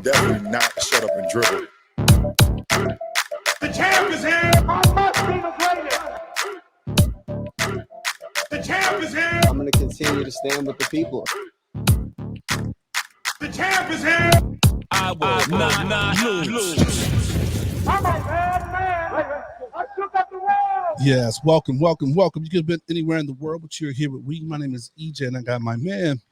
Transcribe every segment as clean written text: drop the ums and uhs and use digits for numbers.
definitely not shut up and dribble. The champ is here. I must be the greatest. The champ is here. I'm going to continue to stand with the people. The champ is here. I will not lose. I'm a bad man. I took up the world. Yes, welcome. You could have been anywhere in the world, but you're here with we. My name is EJ, and I got my man.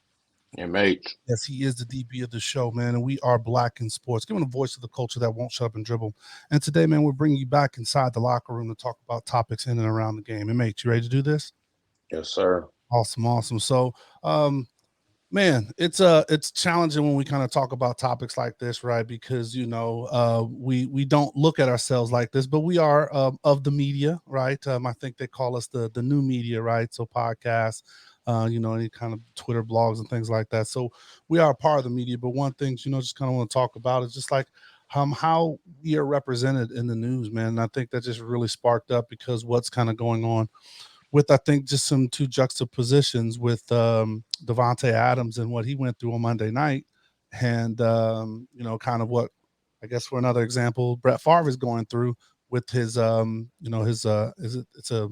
MH. Yes, he is the DB of the show, man, and we are Black in Sports, giving a voice to the culture that won't shut up and dribble. And today, man, we're bringing you back inside the locker room to talk about topics in and around the game. MH, you ready to do this? Yes, sir. Awesome. So, man, it's challenging when we kind of talk about topics like this, right? Because we don't look at ourselves like this, but we are of the media, right? I think they call us the new media, right? So podcasts, any kind of Twitter blogs and things like that. So we are a part of the media. But one thing, just kind of want to talk about is just like how we are represented in the news, man. And I think that just really sparked up because what's kind of going on with, I think, just some two juxtapositions with Davante Adams and what he went through on Monday night. And, kind of what, I guess for another example, Brett Favre is going through with his, it's a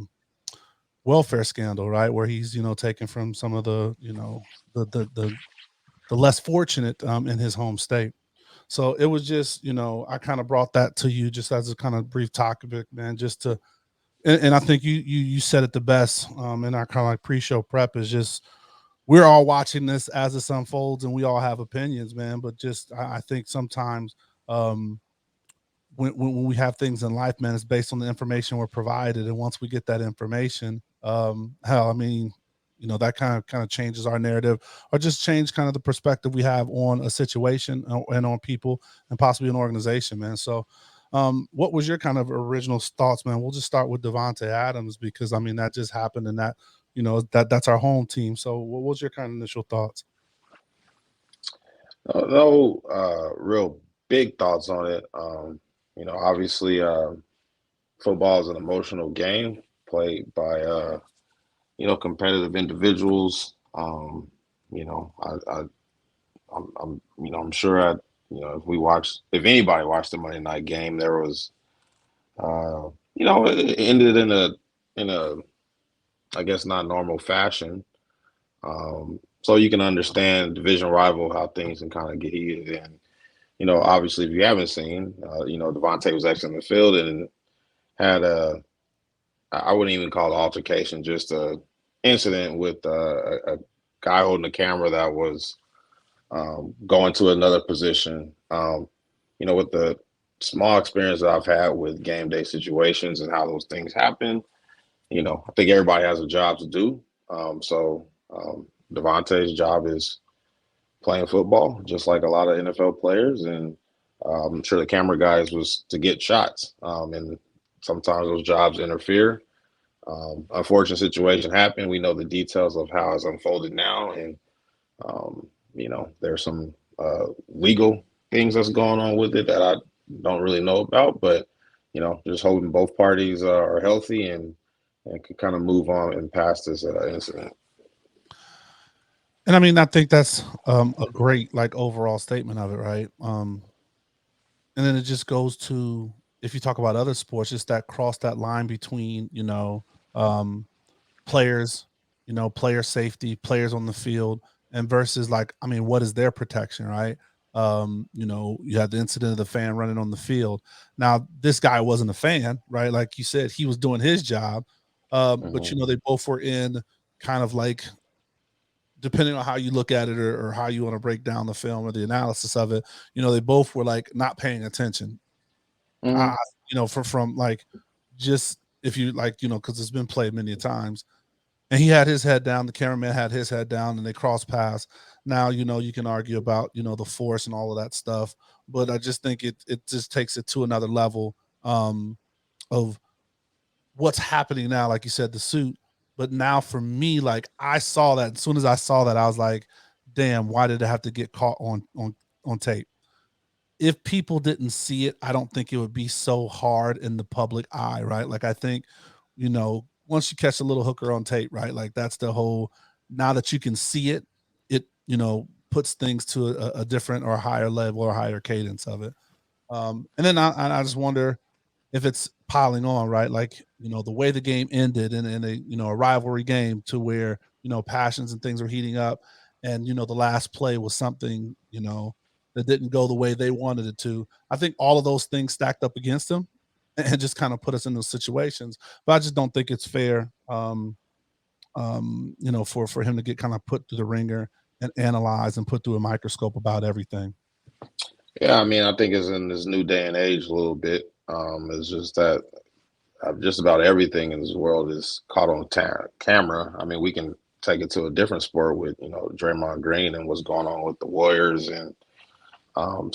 welfare scandal, right? Where he's, taken from some of the, the less fortunate in his home state. So it was just, I kind of brought that to you just as a kind of brief topic, man, just to, and I think you said it the best in our kind of like pre-show prep is just we're all watching this as this unfolds and we all have opinions, man. But just I think sometimes when we have things in life, man, it's based on the information we're provided. And once we get that information, that kind of changes our narrative or just change kind of the perspective we have on a situation and on people and possibly an organization, man. So what was your kind of original thoughts, man? We'll just start with Davante Adams because that just happened and that, that's our home team. So what was your kind of initial thoughts? No real big thoughts on it. Obviously football is an emotional game played by, competitive individuals. I'm sure if anybody watched the Monday night game, there was, it ended in a, I guess, not normal fashion. So you can understand division rival, how things can kind of get heated. And, obviously if you haven't seen, Davante was actually in the field and had I wouldn't even call it altercation, just a incident with a guy holding the camera that was going to another position. With the small experience that I've had with game day situations and how those things happen, I think everybody has a job to do. Davante's job is playing football, just like a lot of NFL players. And I'm sure the camera guys was to get shots. And sometimes those jobs interfere. Unfortunate situation happened. We know the details of how it's unfolded now. And, there's some legal things that's going on with it that I don't really know about. But, just hoping both parties are healthy and can kind of move on and past this incident. And I think that's a great overall statement of it, right? And then it just goes to, if you talk about other sports, just that cross that line between, players, player safety, players on the field, and versus what is their protection, right? You had the incident of the fan running on the field. Now, this guy wasn't a fan, right? Like you said, he was doing his job. But, they both were in kind of depending on how you look at it or how you want to break down the film or the analysis of it, they both were not paying attention. From just if you because it's been played many times, and he had his head down, the cameraman had his head down, and they cross paths. Now, you can argue about, the force and all of that stuff, but I just think it just takes it to another level of what's happening now. Like you said, the suit. But now for me, I saw that. As soon as I saw that, I was like, damn, why did it have to get caught on tape? If people didn't see it, I don't think it would be so hard in the public eye, right? I think, once you catch a little hooker on tape, right? That's the whole, now that you can see it, puts things to a different or a higher level or higher cadence of it. And then I just wonder if it's piling on, right? Like, the way the game ended in a rivalry game to where, passions and things are heating up. And, the last play was something, that didn't go the way they wanted it to. I think all of those things stacked up against him and just kind of put us in those situations. But I just don't think it's fair, for him to get kind of put through the ringer and analyze and put through a microscope about everything. Yeah, I mean, I think it's in this new day and age a little bit. It's just that just about everything in this world is caught on camera. I mean, we can take it to a different sport with, Draymond Green and what's going on with the Warriors. And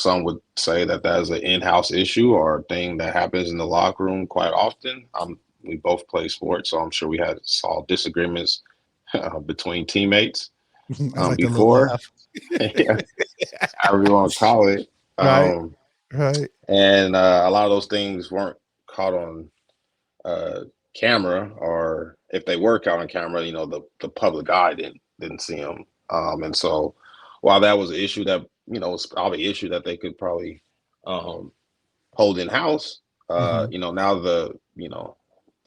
some would say that is an in-house issue or a thing that happens in the locker room quite often. We both play sports, so I'm sure we saw disagreements between teammates before. However you want to call it. Right. And a lot of those things weren't caught on camera, or if they were caught on camera, the public eye didn't see them. And so while that was an issue that, was probably an issue that they could probably hold in house, now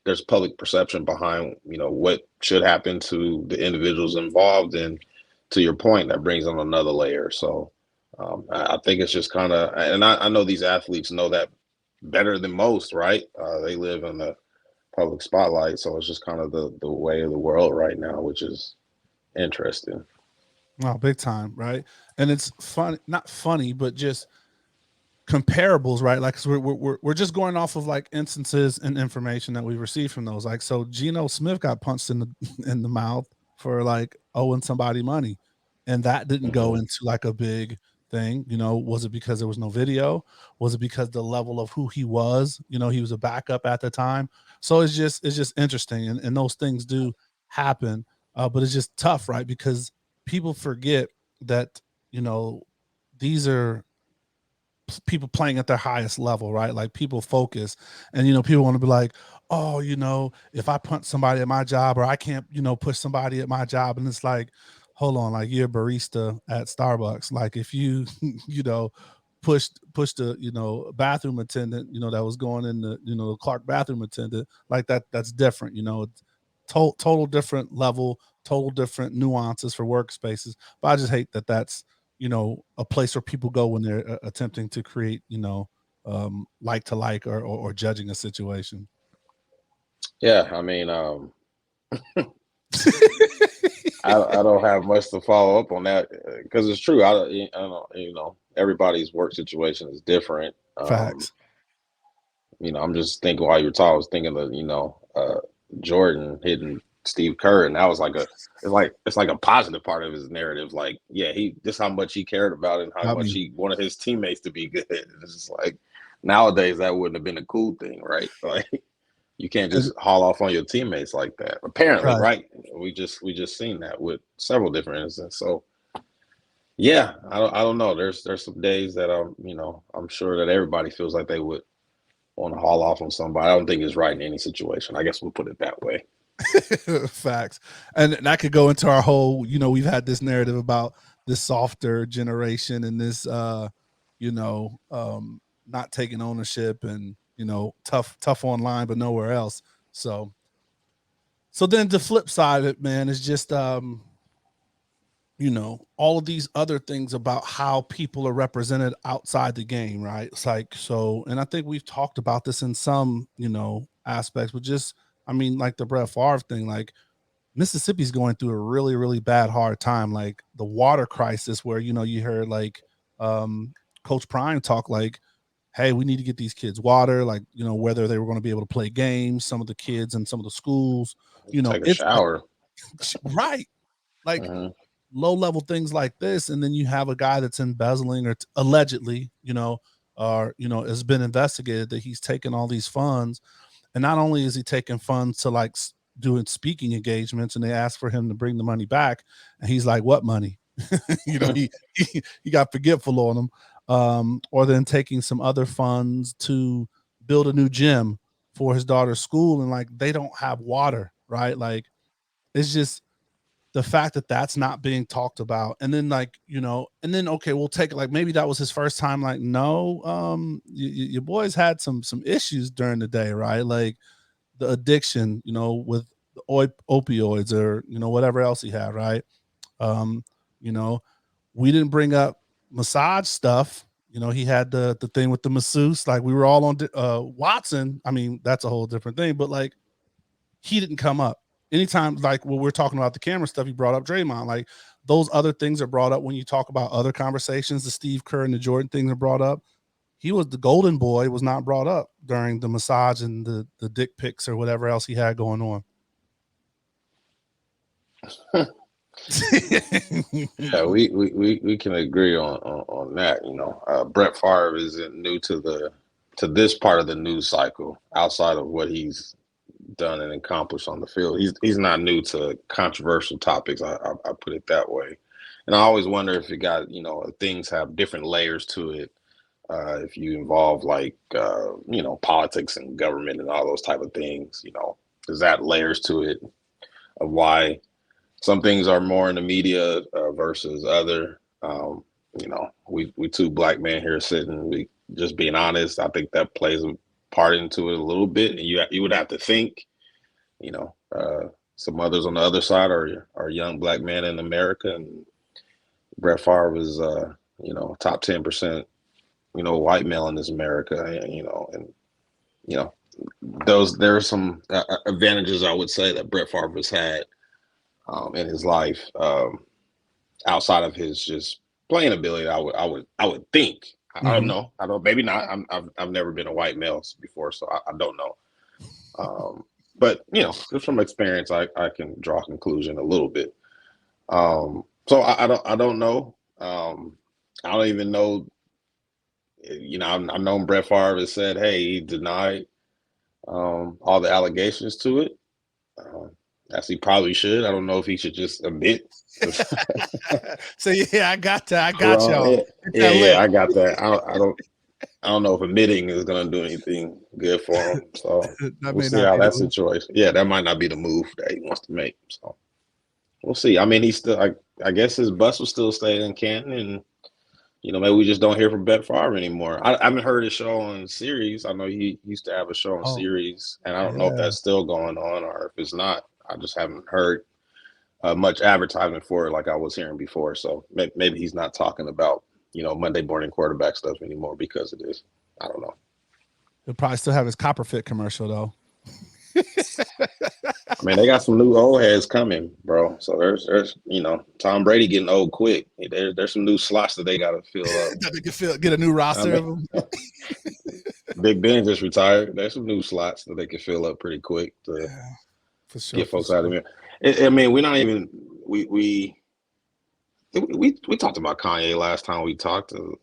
there's public perception behind, what should happen to the individuals involved. And to your point, that brings on another layer. So I think it's just kind of, and I know these athletes know that better than most, right? They live in the public spotlight. So it's just kind of the way of the world right now, which is interesting. Wow, big time, right? And it's fun, not funny, but just comparables, right? Like, cause we're just going off of like instances and information that we received from those. Like, so Geno Smith got punched in the mouth for like owing somebody money, and that didn't go into like a big thing. Was it because there was no video? Was it because the level of who he was? He was a backup at the time. So it's just interesting, and those things do happen, but it's just tough, right? Because people forget that these are people playing at their highest level, right? Like, people focus, and people want to be like, oh, if I punch somebody at my job, or I can't push somebody at my job, and it's like, hold on, like, you're a barista at Starbucks. Like, if you pushed a bathroom attendant that was going in the Clark bathroom attendant, like that's different. Total different level, total different nuances for workspaces. But I just hate that that's a place where people go when they're attempting to create like to like, or judging a situation. Yeah, I mean, I don't have much to follow up on that, because it's true. I don't, everybody's work situation is different. Facts. I'm just thinking while you were talking, I was thinking of, Jordan hitting Steve Kerr, and that was it's like a positive part of his narrative. Like, yeah, just how much he cared about it and how much he wanted his teammates to be good. It's just like, nowadays that wouldn't have been a cool thing, right? Like, you can't just haul off on your teammates like that. Apparently, right? We just seen that with several different instances. So, yeah, I don't know. There's some days that I'm sure that everybody feels like they would want to haul off on somebody. I don't think it's right in any situation. I guess we'll put it that way. Facts. And that could go into our whole, we've had this narrative about this softer generation and this, not taking ownership and, tough online, but nowhere else. So then the flip side of it, man, is just, all of these other things about how people are represented outside the game, right? It's like, and I think we've talked about this in some, aspects, but just, like the Brett Favre thing, like, Mississippi's going through a really, really bad, hard time. Like the water crisis where, you heard like Coach Prime talk like, hey, we need to get these kids water, like, whether they were going to be able to play games, some of the kids and some of the schools, take a shower. Right. Like, low level things like this, and then you have a guy that's embezzling or allegedly, has been investigated that he's taken all these funds, and not only is he taking funds to like doing speaking engagements, and they ask for him to bring the money back, and he's like, "What money?" he got forgetful on him, or then taking some other funds to build a new gym for his daughter's school, and like they don't have water, right? Like, it's just the fact that that's not being talked about, and then like, you know, and then okay, we'll take it like maybe that was his first time. Like, no, your boys had some issues during the day, right? Like the addiction, you know, with the opioids or you know whatever else he had, right? You know, we didn't bring up massage stuff. You know, he had the thing with the masseuse. Like we were all on Watson. I mean, that's a whole different thing, but like he didn't come up. Anytime, like when we're talking about the camera stuff, he brought up Draymond. Like those other things are brought up when you talk about other conversations. The Steve Kerr and the Jordan things are brought up. He was the golden boy, was not brought up during the massage and the dick pics or whatever else he had going on. Yeah, we can agree on that. You know, Brett Favre isn't new to this part of the news cycle. Outside of what he's done and accomplished on the field, he's not new to controversial topics. I put it that way. And I always wonder if it got, you know, things have different layers to it. If you involve like you know, politics and government and all those type of things, you know, is that layers to it of why some things are more in the media versus other. You know, we two black men here sitting, we just being honest. I think that plays a part into it a little bit. And you would have to think, you know, some others on the other side are young black men in America, and Brett Favre was you know, top 10%, you know, white male in this America, and you know, there are some advantages I would say that Brett Favre has had in his life, outside of his just playing ability. I would think. I don't know. Maybe not. I've never been a white male before, so I don't know. But you know, just from experience, I can draw a conclusion a little bit. So I don't know. I don't even know. You know, I've known Brett Favre has said, hey, he denied all the allegations to it. As he probably should. I don't know if he should just admit. So yeah, I got that. I got y'all. Yeah, I got that. I don't know if admitting is going to do anything good for him. So we'll see how that situation. Yeah, that might not be the move that he wants to make. So we'll see. I mean, he's still. I guess his bus will still stay in Canton, and you know, maybe we just don't hear from Brett Favre anymore. I haven't heard his show on series. I know he used to have a show on series, and I don't know if that's still going on or if it's not. I just haven't heard much advertisement for it like I was hearing before. So maybe he's not talking about, you know, Monday morning quarterback stuff anymore because of this. I don't know. He'll probably still have his Copperfit commercial though. I mean, they got some new old heads coming, bro. So there's you know, Tom Brady getting old quick. There's some new slots that they got to fill up. That they can get a new roster of them. Big Ben just retired. There's some new slots that they can fill up pretty quick to for sure, get folks out of here. I mean, we're not even we talked about Kanye last time we talked a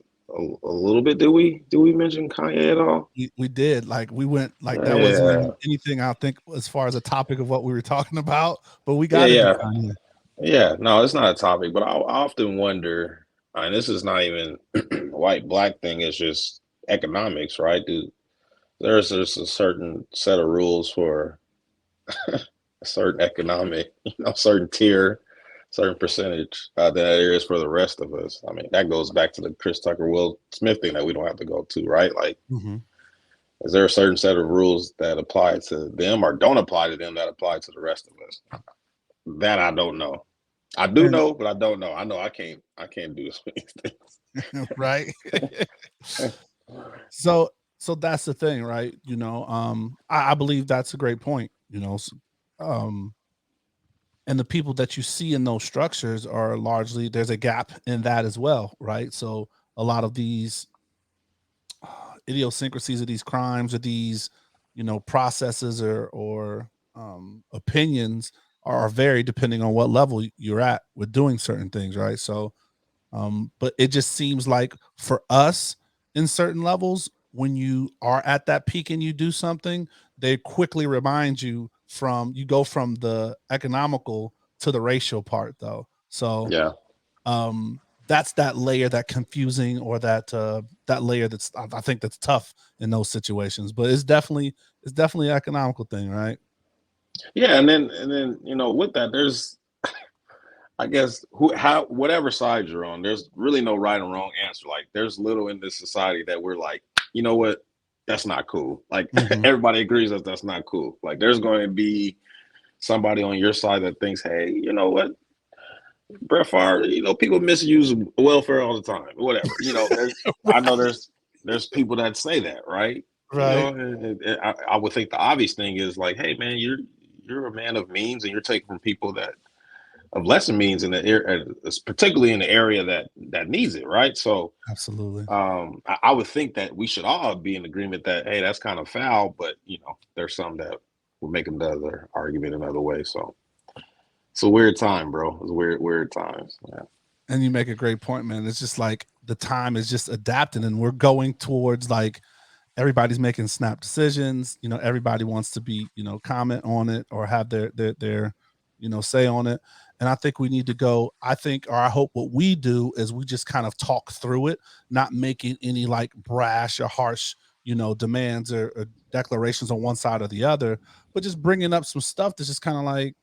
little bit. Did we mention Kanye at all? We did. Like we went like that wasn't anything I think as far as a topic of what we were talking about, but we got Kanye. Yeah, no, it's not a topic, but I often wonder, and this is not even white black thing, it's just economics, right? There's a certain set of rules for a certain economic, you know, certain tier, certain percentage than there is for the rest of us. I mean, that goes back to the Chris Tucker, Will Smith thing that we don't have to go to, right? Like, is there a certain set of rules that apply to them or don't apply to them that apply to the rest of us? That I don't know. I do know, but I don't know. I know I can't do this things. Right. So that's the thing, right? You know, I believe that's a great point, you know. And the people that you see in those structures are largely, there's a gap in that as well, right? So a lot of these idiosyncrasies of these crimes or these, you know, processes or opinions are varied depending on what level you're at with doing certain things, right? So, but it just seems like for us in certain levels, when you are at that peak and you do something, they quickly remind you you go from the economical to the racial part though. So that's that layer, that confusing, or that layer that's I think that's tough in those situations. But it's definitely an economical thing, right? Yeah, and then you know, with that, I guess whatever side you're on, there's really no right and wrong answer. Like there's little in this society that we're like, you know what, that's not cool. Like everybody agrees that that's not cool. Like there's going to be somebody on your side that thinks, hey, you know what, Brett Favre, you know, people misuse welfare all the time. Whatever, you know, I know there's people that say that, right? Right. You know, and I would think the obvious thing is like, hey, man, you're a man of means, and you're taking from people that of lesser means in the area, particularly in the area that needs it, right? So, Absolutely. I would think that we should all be in agreement that hey, that's kind of foul, but you know, there's some that would make another argument another way. So, it's a weird time, bro. It's weird times. Yeah. And you make a great point, man. It's just like the time is just adapting, and we're going towards like everybody's making snap decisions. You know, everybody wants to be, you know, comment on it or have their you know, say on it. And I think we need to go, I hope what we do is we just kind of talk through it, not making any like brash or harsh, you know, demands or declarations on one side or the other, but just bringing up some stuff that's just kind of like,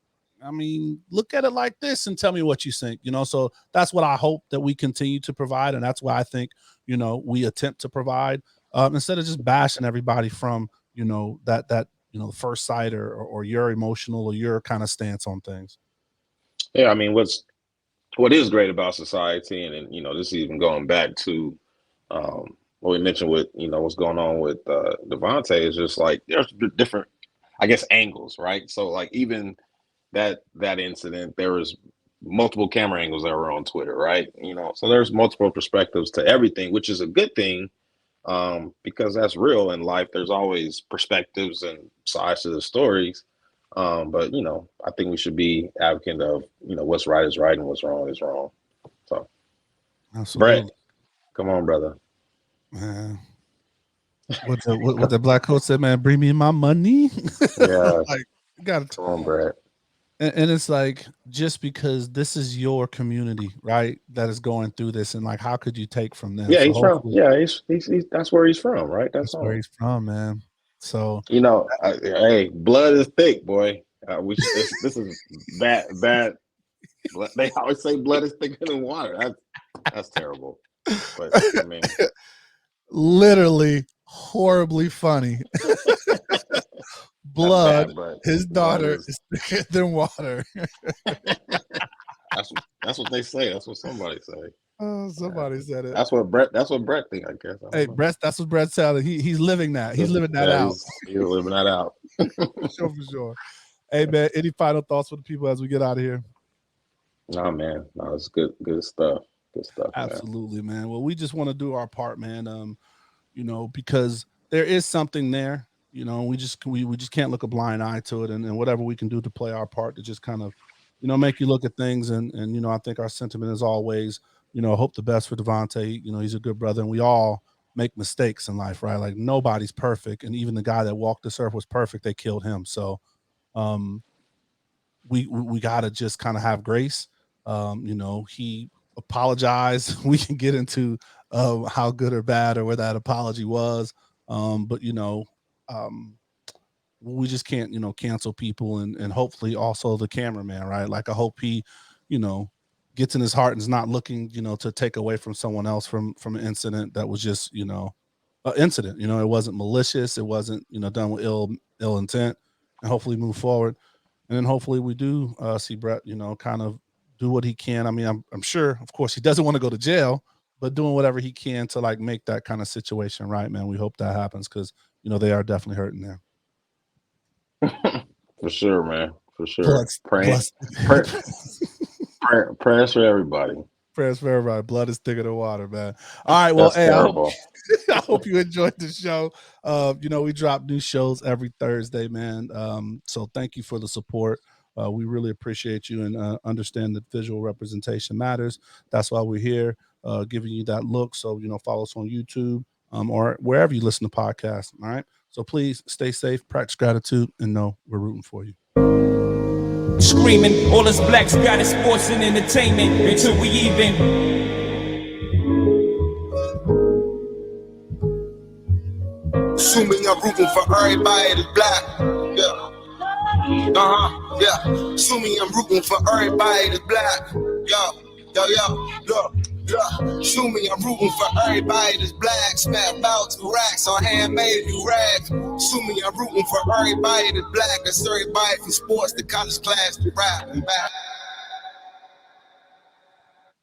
I mean, look at it like this and tell me what you think, you know? So that's what I hope that we continue to provide. And that's why I think, you know, we attempt to provide instead of just bashing everybody from, you know, that, you know, the first sight or your emotional or your kind of stance on things. Yeah, I mean, what is great about society, and you know, this is even going back to what we mentioned with, you know, what's going on with Davante, is just like there's different, I guess, angles, right? So like even that incident, there was multiple camera angles that were on Twitter, right? You know, so there's multiple perspectives to everything, which is a good thing because that's real in life. There's always perspectives and sides to the stories. But you know, I think we should be advocate of, you know, what's right is right and what's wrong is wrong. So, Absolutely. Brett, come on, brother. Man. What the black coach said, man, bring me my money. Yeah, like, gotta come on, Brett. And it's like, just because this is your community, right, that is going through this, and like, how could you take from them? Yeah, So he's from. hopefully, Yeah, he's that's where he's from, right? That's where home. he's from, man. So You know, hey, blood is thick, boy. This is bad. They always say blood is thicker than water. That's terrible. But I mean, literally horribly funny. Blood, bad, his daughter is thicker than water. That's what they say. That's what somebody say. Oh, somebody said it. That's what Brett think, I guess. Hey, Brett, that's what Brett's telling. He's living that. He's living that out. He's living that out. For sure. Hey, man, any final thoughts for the people as we get out of here? No, man. No, it's good stuff. Good stuff. Absolutely, man. Well, we just want to do our part, man. You know, because there is something there. You know, we just can't look a blind eye to it, and whatever we can do to play our part to just kind of, you know, make you look at things. And you know, I think our sentiment is always, you know, hope the best for Davante. You know, he's a good brother, and we all make mistakes in life, right? Like nobody's perfect, and even the guy that walked this earth was perfect. They killed him, so we gotta just kind of have grace. You know, he apologized. We can get into how good or bad or where that apology was, but you know, we just can't, you know, cancel people, and hopefully also the cameraman, right? Like I hope he, you know, gets in his heart and is not looking, you know, to take away from someone else from an incident that was just, you know, an incident. You know, it wasn't malicious. It wasn't, you know, done with ill intent. And hopefully move forward. And then hopefully we do see Brett, you know, kind of do what he can. I mean, I'm sure, of course, he doesn't want to go to jail, but doing whatever he can to like make that kind of situation right, man. We hope that happens because, you know, they are definitely hurting there. For sure, man. For sure. Prayers for everybody. Prayers for everybody. Blood is thicker than water, man. All right. Well, hey, I hope you enjoyed the show. You know, we drop new shows every Thursday, man. So thank you for the support. We really appreciate you and understand that visual representation matters. That's why we're here, giving you that look. So, you know, follow us on YouTube or wherever you listen to podcasts. All right. So please stay safe, practice gratitude, and know we're rooting for you. Screaming, all us blacks got is sports and entertainment until we even. Assuming I'm rooting for everybody that's black. Yeah. Yeah. Sue me, I'm rooting for everybody that's black. Look. Sue me, I'm rooting for everybody that's black. Spent about 2 racks on handmade new rags. Sue me, I'm rooting for everybody that's black. That's everybody from sports to college class to rap and back.